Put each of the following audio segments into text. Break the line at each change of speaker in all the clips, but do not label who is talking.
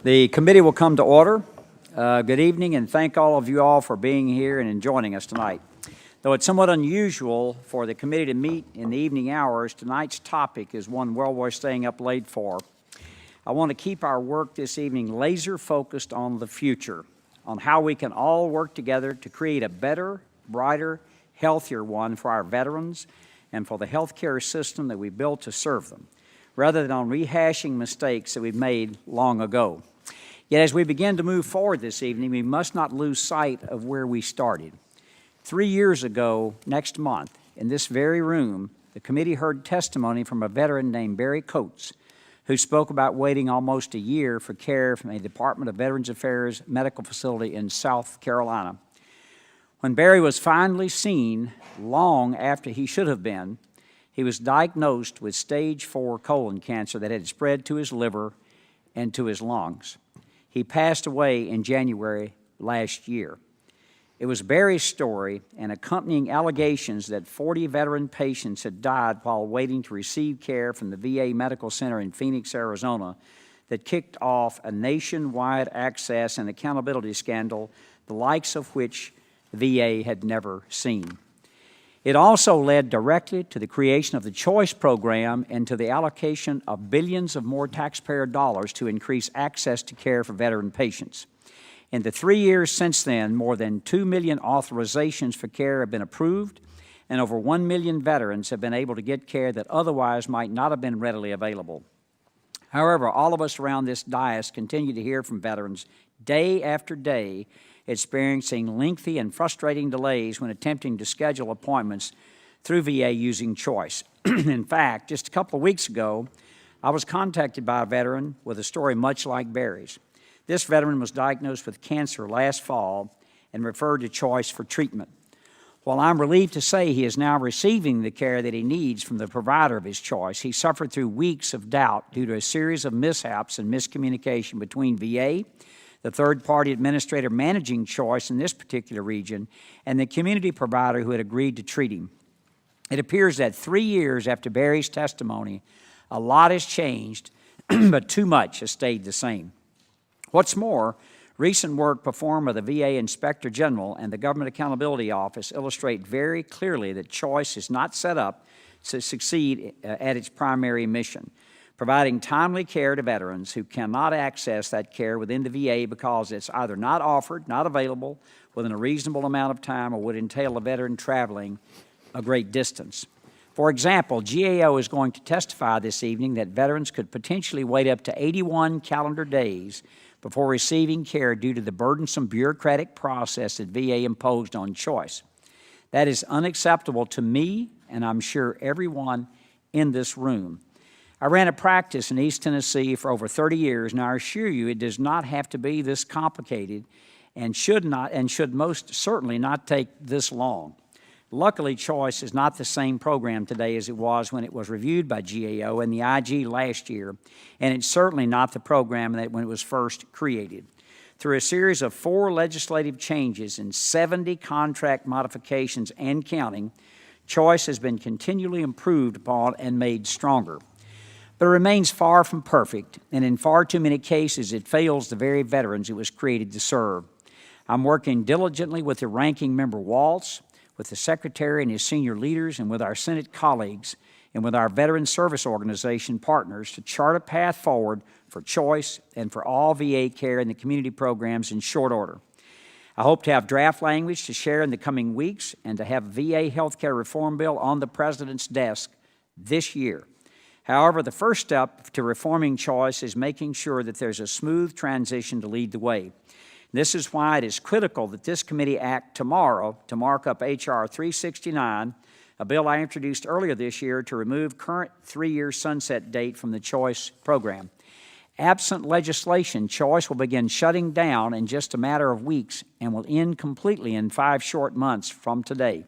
The committee will come to order. Good evening, and thank all of you all for being here and joining us tonight. Though it's somewhat unusual for the committee to meet in the evening hours, tonight's topic is one well worth staying up late for. I want to keep our work this evening laser focused on the future, on how we can all work together to create a better, brighter, healthier one for our veterans and for the healthcare system that we built to serve them, rather than on rehashing mistakes that we've made long ago. Yet as we begin to move forward this evening, we must not lose sight of where we started. 3 years ago, next month, in this very room, the committee heard testimony from a veteran named Barry Coates, who spoke about waiting almost a year for care from a Department of Veterans Affairs medical facility in South Carolina. When Barry was finally seen, long after he should have been, he was diagnosed with stage 4 colon cancer that had spread to his liver and to his lungs. He passed away in January last year. It was Barry's story and accompanying allegations that 40 veteran patients had died while waiting to receive care from the VA Medical Center in Phoenix, Arizona, that kicked off a nationwide access and accountability scandal, the likes of which the VA had never seen. It also led directly to the creation of the CHOICE program and to the allocation of billions of more taxpayer dollars to increase access to care for veteran patients. In the 3 years since then, more than 2 million authorizations for care have been approved, and over 1 million veterans have been able to get care that otherwise might not have been readily available. However, all of us around this dais continue to hear from veterans day after day experiencing lengthy and frustrating delays when attempting to schedule appointments through VA using CHOICE. In fact, just a couple of weeks ago, I was contacted by a veteran with a story much like Barry's. This veteran was diagnosed with cancer last fall and referred to CHOICE for treatment. While I'm relieved to say he is now receiving the care that he needs from the provider of his choice, he suffered through weeks of doubt due to a series of mishaps and miscommunication between VA, the third-party administrator managing CHOICE in this particular region, and the community provider who had agreed to treat him. It appears that 3 years after Barry's testimony, a lot has changed, but too much has stayed the same. What's more, recent work performed by the VA Inspector General and the Government Accountability Office illustrate very clearly that CHOICE is not set up to succeed at its primary mission, providing timely care to veterans who cannot access that care within the VA because it's either not offered, not available within a reasonable amount of time, or would entail a veteran traveling a great distance. For example, GAO is going to testify this evening that veterans could potentially wait up to 81 calendar days before receiving care due to the burdensome bureaucratic process that VA imposed on CHOICE. That is unacceptable to me, and I'm sure everyone in this room. I ran a practice in East Tennessee for over 30 years, and I assure you it does not have to be this complicated and should most certainly not take this long. Luckily, CHOICE is not the same program today as it was when it was reviewed by GAO and the IG last year, and it's certainly not the program that when it was first created. Through a series of 4 legislative changes and 70 contract modifications and counting, CHOICE has been continually improved upon and made stronger. But it remains far from perfect, and in far too many cases it fails the very veterans it was created to serve. I'm working diligently with the ranking member Waltz, with the Secretary and his senior leaders, and with our Senate colleagues, and with our Veteran Service Organization partners to chart a path forward for CHOICE and for all VA care and the community programs in short order. I hope to have draft language to share in the coming weeks and to have a VA healthcare reform bill on the President's desk this year. However, the first step to reforming CHOICE is making sure that there's a smooth transition to lead the way. This is why it is critical that this committee act tomorrow to mark up H.R. 369, a bill I introduced earlier this year to remove current 3-year sunset date from the CHOICE program. Absent legislation, CHOICE will begin shutting down in just a matter of weeks and will end completely in 5 short months from today,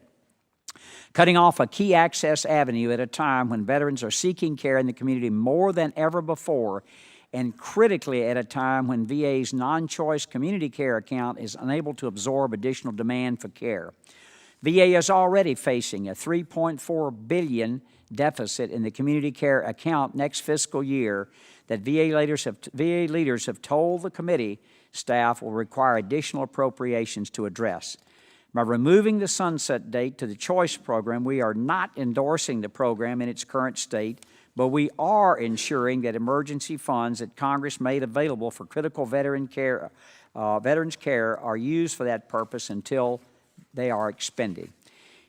cutting off a key access avenue at a time when veterans are seeking care in the community more than ever before, and critically at a time when VA's non-CHOICE community care account is unable to absorb additional demand for care. VA is already facing a $3.4 billion deficit in the community care account next fiscal year that VA leaders have told the committee staff will require additional appropriations to address. By removing the sunset date to the Choice program, we are not endorsing the program in its current state, but we are ensuring that emergency funds that Congress made available for critical veterans care are used for that purpose until they are expended.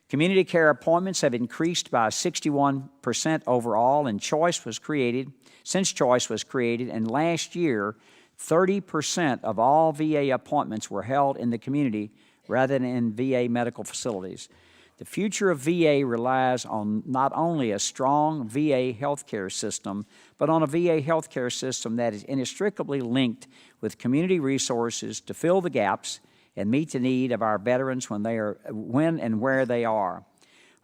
Community care appointments have increased by 61% overall, and since Choice was created, and last year, 30% of all VA appointments were held in the community rather than in VA medical facilities. The future of VA relies on not only a strong VA healthcare system, but on a VA healthcare system that is inextricably linked with community resources to fill the gaps and meet the need of our veterans when and where they are.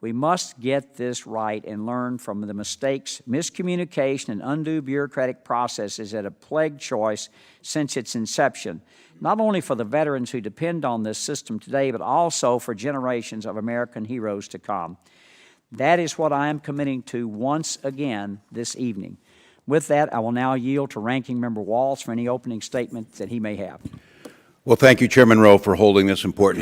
We must get this right and learn from the mistakes, miscommunication, and undue bureaucratic processes that have plagued Choice since its inception, not only for the veterans who depend on this system today, but also for generations of American heroes to come. That is what I am committing to once again this evening. With that, I will now yield to Ranking Member Walz for any opening statement that he may have.
Well, thank you, Chairman Rowe, for holding this important hearing.